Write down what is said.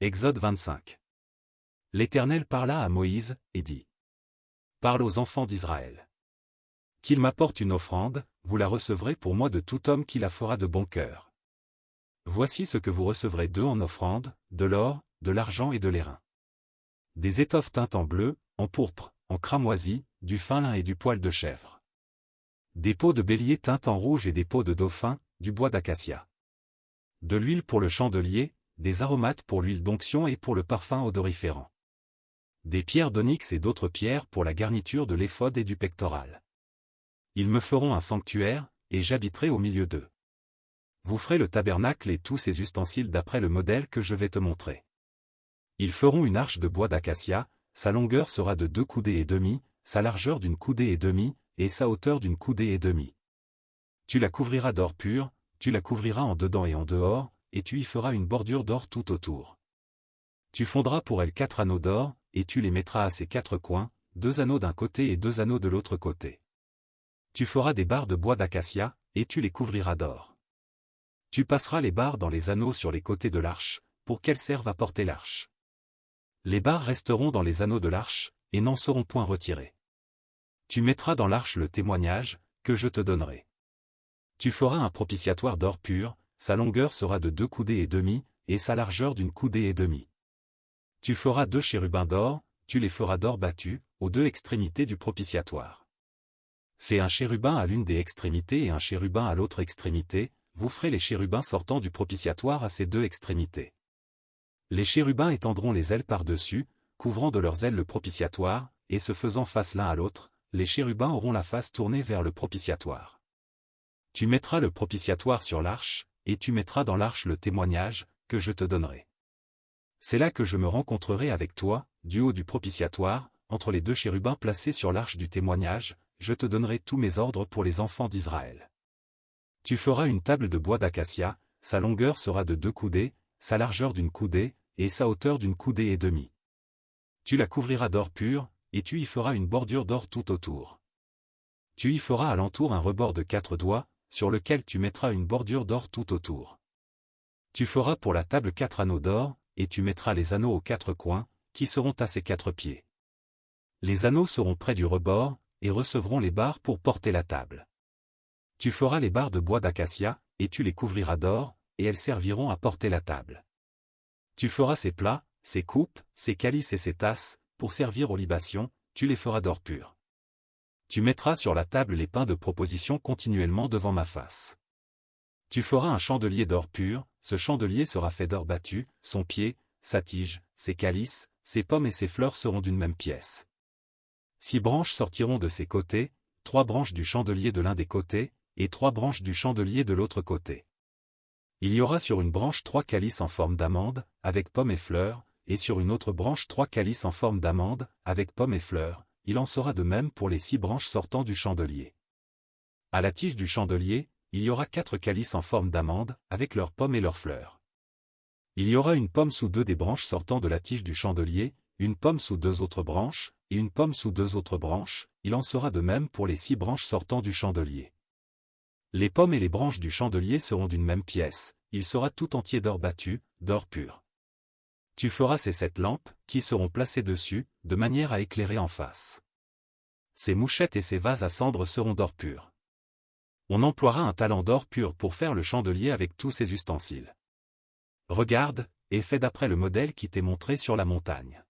Exode 25. L'Éternel parla à Moïse, et dit. Parle aux enfants d'Israël. Qu'il m'apporte une offrande, vous la recevrez pour moi de tout homme qui la fera de bon cœur. Voici ce que vous recevrez d'eux en offrande, de l'or, de l'argent et de l'airain. Des étoffes teintes en bleu, en pourpre, en cramoisi, du fin lin et du poil de chèvre. Des peaux de bélier teintes en rouge et des peaux de dauphin, du bois d'acacia. De l'huile pour le chandelier, des aromates pour l'huile d'onction et pour le parfum odoriférant. Des pierres d'onyx et d'autres pierres pour la garniture de l'éphod et du pectoral. Ils me feront un sanctuaire, et j'habiterai au milieu d'eux. Vous ferez le tabernacle et tous ses ustensiles d'après le modèle que je vais te montrer. Ils feront une arche de bois d'acacia, sa longueur sera de 2 coudées et demie, sa largeur d'une coudée et demie, et sa hauteur d'une coudée et demie. Tu la couvriras d'or pur, tu la couvriras en dedans et en dehors, et tu y feras une bordure d'or tout autour. Tu fondras pour elle 4 anneaux d'or, et tu les mettras à ses 4 coins, 2 anneaux d'un côté et 2 anneaux de l'autre côté. Tu feras des barres de bois d'acacia, et tu les couvriras d'or. Tu passeras les barres dans les anneaux sur les côtés de l'arche, pour qu'elles servent à porter l'arche. Les barres resteront dans les anneaux de l'arche, et n'en seront point retirées. Tu mettras dans l'arche le témoignage, que je te donnerai. Tu feras un propitiatoire d'or pur, sa longueur sera de 2 coudées et demie, et sa largeur d'une coudée et demie. Tu feras 2 chérubins d'or, tu les feras d'or battu, aux 2 extrémités du propitiatoire. Fais un chérubin à l'une des extrémités et un chérubin à l'autre extrémité, vous ferez les chérubins sortant du propitiatoire à ces 2 extrémités. Les chérubins étendront les ailes par-dessus, couvrant de leurs ailes le propitiatoire, et se faisant face l'un à l'autre, les chérubins auront la face tournée vers le propitiatoire. Tu mettras le propitiatoire sur l'arche, et tu mettras dans l'arche le témoignage, que je te donnerai. C'est là que je me rencontrerai avec toi, du haut du propitiatoire, entre les 2 chérubins placés sur l'arche du témoignage, je te donnerai tous mes ordres pour les enfants d'Israël. Tu feras une table de bois d'acacia, sa longueur sera de 2 coudées, sa largeur d'une coudée, et sa hauteur d'une coudée et demie. Tu la couvriras d'or pur, et tu y feras une bordure d'or tout autour. Tu y feras à l'entour un rebord de 4 doigts, sur lequel tu mettras une bordure d'or tout autour. Tu feras pour la table 4 anneaux d'or, et tu mettras les anneaux aux 4 coins, qui seront à ses 4 pieds. Les anneaux seront près du rebord, et recevront les barres pour porter la table. Tu feras les barres de bois d'acacia, et tu les couvriras d'or, et elles serviront à porter la table. Tu feras ses plats, ses coupes, ses calices et ses tasses, pour servir aux libations, tu les feras d'or pur. Tu mettras sur la table les pains de proposition continuellement devant ma face. Tu feras un chandelier d'or pur, ce chandelier sera fait d'or battu, son pied, sa tige, ses calices, ses pommes et ses fleurs seront d'une même pièce. 6 branches sortiront de ses côtés, 3 branches du chandelier de l'un des côtés, et 3 branches du chandelier de l'autre côté. Il y aura sur une branche 3 calices en forme d'amande, avec pommes et fleurs, et sur une autre branche 3 calices en forme d'amande, avec pommes et fleurs. Il en sera de même pour les 6 branches sortant du chandelier. À la tige du chandelier, il y aura 4 calices en forme d'amande, avec leurs pommes et leurs fleurs. Il y aura une pomme sous 2 des branches sortant de la tige du chandelier, une pomme sous 2 autres branches, et une pomme sous 2 autres branches, il en sera de même pour les 6 branches sortant du chandelier. Les pommes et les branches du chandelier seront d'une même pièce, il sera tout entier d'or battu, d'or pur. Tu feras ces 7 lampes, qui seront placées dessus, de manière à éclairer en face. Ces mouchettes et ces vases à cendre seront d'or pur. On emploiera un talent d'or pur pour faire le chandelier avec tous ses ustensiles. Regarde, et fais d'après le modèle qui t'est montré sur la montagne.